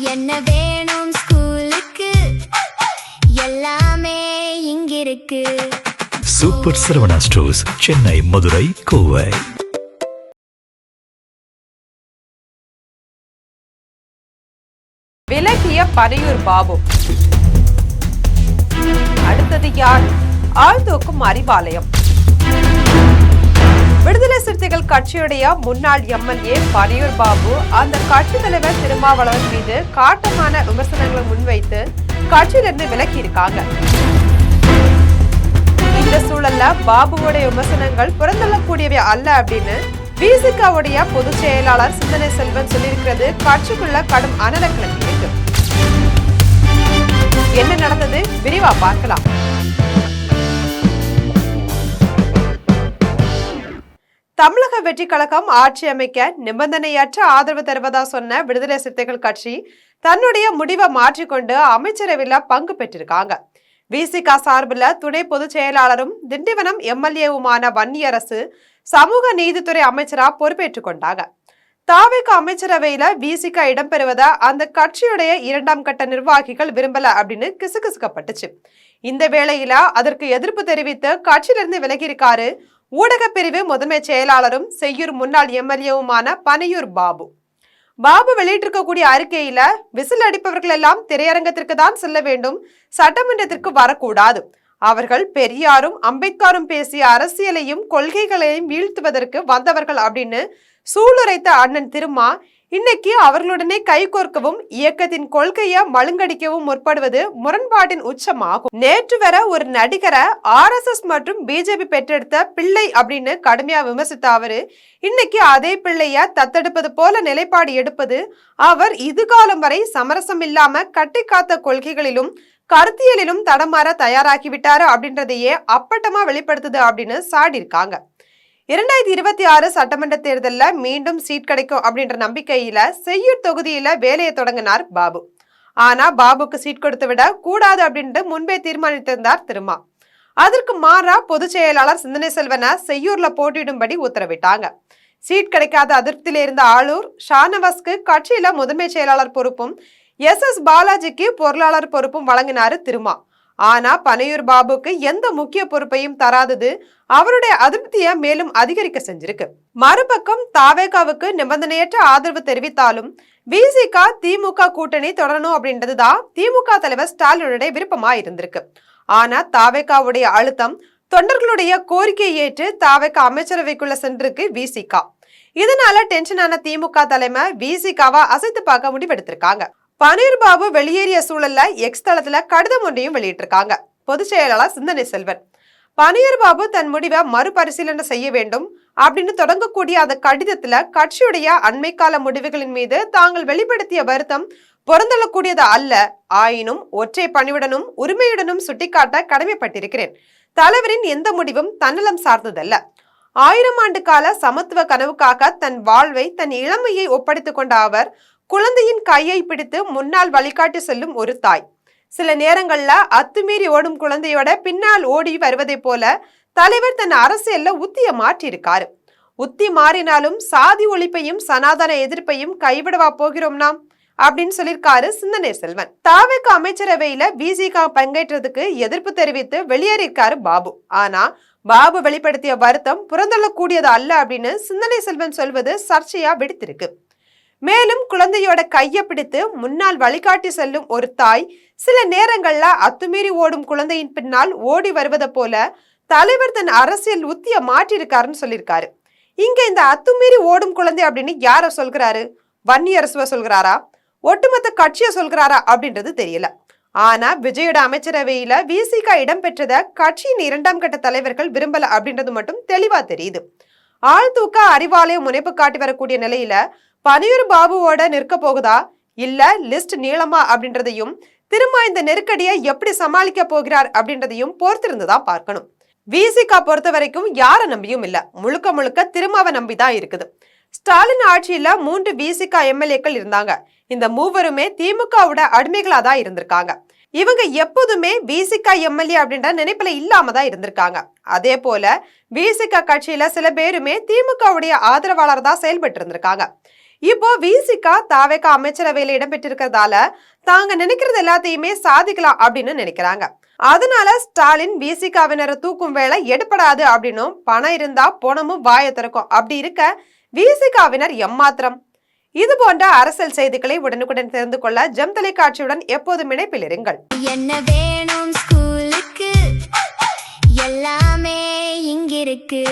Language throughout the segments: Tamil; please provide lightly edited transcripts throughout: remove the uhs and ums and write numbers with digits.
என்ன வேணும் ஸ்கூலுக்கு எல்லாமே இங்கிருக்கு. Super Saravana stores, Chennai, Madurai, Kovai. விலகிய பனையூர் பாபு. அடுத்தது யார்? ஆழ்தூக்கும் அறிவாலயம். விடுதலை சிறுத்தைகள் கட்சியுடைய முன்னாள் எம்எல்ஏ பனையூர் பாபு அந்த கட்சி தலைவர் திருமாவளவன் மீது காட்டமான விமர்சனங்களை முன்வைத்து கட்சியிலிருந்து விலகி இருக்காங்க. இந்த சூழல்ல பாபுவோட விமர்சனங்கள் புறந்தள்ளக்கூடியவை அல்ல அப்படின்னு விசிகாவுடைய பொதுச் செயலாளர் சிந்தனை செல்வன் சொல்லியிருக்கிறது கட்சிக்குள்ள கடும் அனல கிளம்பி இருக்கு. என்ன நடந்தது விரிவா பார்க்கலாம். தமிழக வெற்றி கழகம் ஆட்சி அமைக்க நிபந்தனையற்ற ஆதரவு தருவதா சொன்ன விடுதலை சிறுத்தைகள் கட்சி தன்னுடைய முடிவை மாற்றிக்கொண்டு அமைச்சரவையில பங்கு பெற்றிருக்காங்க. விசிகா சார்பில் துணை பொதுச் செயலாளரும் திண்டிவனம் எம்எல்ஏவுமான வன்னியரசு சமூக நீதித்துறை அமைச்சரா பொறுப்பேற்றுக் கொண்டாங்க. தாவேக அமைச்சரவையில விசிகா இடம்பெறுவத அந்த கட்சியுடைய 2ஆம் கட்ட நிர்வாகிகள் விரும்பல அப்படின்னு கிசுகிசுக்கப்பட்டுச்சு. இந்த வேளையில அதற்கு எதிர்ப்பு தெரிவித்து கட்சியிலிருந்து விலகியிருக்காரு ஊடக பிரிவு முதன்மை செயலாளரும் செய்யூர் முன்னாள் எம்எல்ஏவுமான பனையூர் பாபு. பாபு வெளியிட்டிருக்கக்கூடிய அறிக்கையில விசில் அடிப்பவர்கள் எல்லாம் திரையரங்கத்திற்கு தான் செல்ல வேண்டும், சட்டமன்றத்திற்கு வரக்கூடாது. அவர்கள் பெரியாரும் அம்பேத்கரும் பேசிய அரசியலையும் கொள்கைகளையும் வீழ்த்துவதற்கு வந்தவர்கள் அப்படின்னு சூளுரைத்த அண்ணன் திருமா இன்னைக்கு அவர்களுடனே கைகோர்க்கவும் இயக்கத்தின் கொள்கையை மழுங்கடிக்கவும் முற்படுவது முரண்பாட்டின் உச்சமாகும். நேற்று வர ஒரு நடிகரை RSS மற்றும் பிஜேபி பெற்றெடுத்த பிள்ளை அப்படின்னு கடுமையா விமர்சித்த அவரு இன்னைக்கு அதே பிள்ளைய தத்தெடுப்பது போல நிலைப்பாடு எடுப்பது அவர் இதுகாலம் வரை சமரசம் இல்லாம கட்டி காத்த கொள்கைகளிலும் கருத்தியலிலும் தடமாற தயாராகிவிட்டாரு அப்படின்றதையே அப்பட்டமா வெளிப்படுத்துது அப்படின்னு சாடியிருக்காங்க. 2026 சட்டமன்ற தேர்தலில் மீண்டும் சீட் கிடைக்கும் அப்படின்ற நம்பிக்கையில செய்யூர் தொகுதியில வேலையை தொடங்கினார் பாபு. ஆனா பாபுக்கு சீட் கொடுத்து விட கூடாது அப்படின்ட்டு முன்பே தீர்மானித்திருந்தார் திருமா. அதற்கு மாறா பொதுச் செயலாளர் சிந்தனை செல்வனை செய்யூர்ல போட்டியிடும்படி உத்தரவிட்டாங்க. சீட் கிடைக்காத அதிருப்தியில இருந்த ஆளூர் ஷானவாஸ்க்கு கட்சியில முதன்மை செயலாளர் பொறுப்பும் SS பாலாஜிக்கு பொருளாளர் பொறுப்பும் வழங்கினாரு திருமா. ஆனா பனையூர் பாபுக்கு எந்த முக்கிய பொறுப்பையும் தராதது அவருடைய அதிருப்தியை மேலும் அதிகரிக்க செஞ்சிருக்கு. மறுபக்கம் தாவேகாவுக்கு நிபந்தனையற்ற ஆதரவு தெரிவித்தாலும் விசிகா திமுக கூட்டணி தொடரணும் அப்படின்றதுதான் திமுக தலைவர் ஸ்டாலினுடைய விருப்பமா இருந்திருக்கு. ஆனா தாவேகாவுடைய அழுத்தம் தொண்டர்களுடைய கோரிக்கையை ஏற்று தாவேகா அமைச்சரவைக்குள்ள சென்றிருக்கு விசிகா. இதனால டென்ஷனான திமுக தலைமை விசிகாவா அசைத்து பார்க்க முடிவெடுத்திருக்காங்க. பனீர் பாபு வெளியேறிய சூழல்ல எக்ஸ் தளத்துல கடிதம் ஒன்றையும் வெளியிட்டிருக்காங்க பொதுச் செயலாளர் சிந்தனை செல்வன். பனீர் பாபு தன் முடிவை மறுபரிசீலனை செய்ய வேண்டும் அப்படின்னு தொடங்கக்கூடிய அந்த கடிதத்துல கட்சியுடைய அண்மை கால முடிவுகளின் மீது தாங்கள் வெளிப்படுத்திய வருத்தம் பொருந்தள்ளக்கூடியது அல்ல, ஆயினும் ஒற்றை பணிவுடனும் உரிமையுடனும் சுட்டிக்காட்ட கடமைப்பட்டிருக்கிறேன். தலைவரின் எந்த முடிவும் தன்னலம் சார்ந்ததல்ல. 1000 ஆண்டு கால சமத்துவ கனவுக்காக தன் வாழ்வை தன் இளமையை ஒப்படைத்துக் கொண்ட அவர் குழந்தையின் கையை பிடித்து முன்னால் வழிகாட்டி செல்லும் ஒரு தாய். சில நேரங்கள்ல அத்துமீறி ஓடும் குழந்தையோட பின்னால் ஓடி வருவதை போல தலைவர் தன் அரசியல்ல உத்திய மாற்றியிருக்காரு. உத்தி மாறினாலும் சாதி ஒழிப்பையும் சனாதன எதிர்ப்பையும் கைவிடவா போகிறோம் நாம் அப்படின்னு சொல்லியிருக்காரு சிந்தனை செல்வன். தாவேக அமைச்சரவையில விசிகா பங்கேற்றதுக்கு எதிர்ப்பு தெரிவித்து வெளியேறியிருக்காரு பாபு. ஆனா பாபு வெளிப்படுத்திய வருத்தம் புறந்தள்ளக்கூடியது அல்ல அப்படின்னு சிந்தனை செல்வன் சொல்வது சர்ச்சையா வெடித்திருக்கு. மேலும் குழந்தையோட கையை பிடித்து முன்னால் வழிகாட்டி செல்லும் ஒரு தாய் சில நேரங்கள்ல அத்துமீறி ஓடும் குழந்தையின் பின்னால் ஓடி வருவதை போல தலைவர் தன் அரசியல் உத்திய மாற்றிருக்காருன்னு சொல்லியிருக்காரு. இங்க இந்த அத்துமீறி ஓடும் குழந்தை அப்படின்னு யார சொல்கிறாரு? வன்னியரசுவ சொல்கிறாரா, ஒட்டுமொத்த கட்சியை சொல்கிறாரா அப்படின்றது தெரியல. ஆனா விஜயோட அமைச்சரவையில விசிகா இடம்பெற்றத கட்சியின் 2ஆம் கட்ட தலைவர்கள் விரும்பல அப்படின்றது மட்டும் தெளிவா தெரியுது. ஆழ்தூக்க அறிவாலயம் முனைப்பு காட்டி வரக்கூடிய நிலையில பனையூர் பாபுவோட நிற்க போகுதா இல்ல லிஸ்ட் நீளமா அப்படின்றதையும் திரும்ப இந்த நெருக்கடியை எப்படி சமாளிக்க போகிறார் அப்படின்றதையும் பொறுத்திருந்துதான் பார்க்கணும். விசிகா பொறுத்த வரைக்கும் யார நம்பியும் இல்ல, முழுக்க முழுக்க திருமாவை நம்பிதான் இருக்குது. ஸ்டாலின் ஆட்சியில 3 விசிகா எம்எல்ஏக்கள் இருந்தாங்க. இந்த மூவருமே திமுகவோட அடிமைகளா தான் இருந்திருக்காங்க. இவங்க எப்போதுமே விசிகா எம்எல்ஏ அப்படின்ற நினைப்புல இல்லாம தான் இருந்திருக்காங்க. அதே போல விசிகா கட்சியில சில பேருமே திமுகவுடைய ஆதரவாளர் தான் செயல்பட்டு இருந்திருக்காங்க. இப்போ விசிகா தாவேகா அமைச்சரவையில இடம்பெற்றிருக்கிறதால தாங்க நினைக்கிறது எல்லாத்தையுமே சாதிக்கலாம் அப்படின்னு நினைக்கிறாங்க. அதனால ஸ்டாலின் விசிகாவினரை தூக்கும் வேலை எடுப்படாது அப்படின்னும், பணம் இருந்தா பணமும் வாயை திறக்கும் அப்படி இருக்க விசிகாவினர் எம்மாத்திரம். இது போன்ற அரசியல் செய்திகளை உடனுக்குடன் தெரிந்து கொள்ள ஜெம் தொலைக்காட்சியுடன் எப்போதும் இணைப்பில் இருங்கள். என்ன வேணும் ஸ்கூலுக்கு, எல்லாமே இங்கிருக்கு.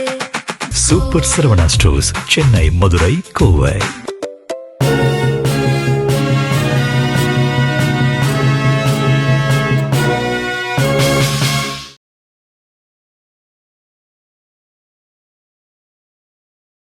Super Saravana stores, Chennai, Madurai, Kovai.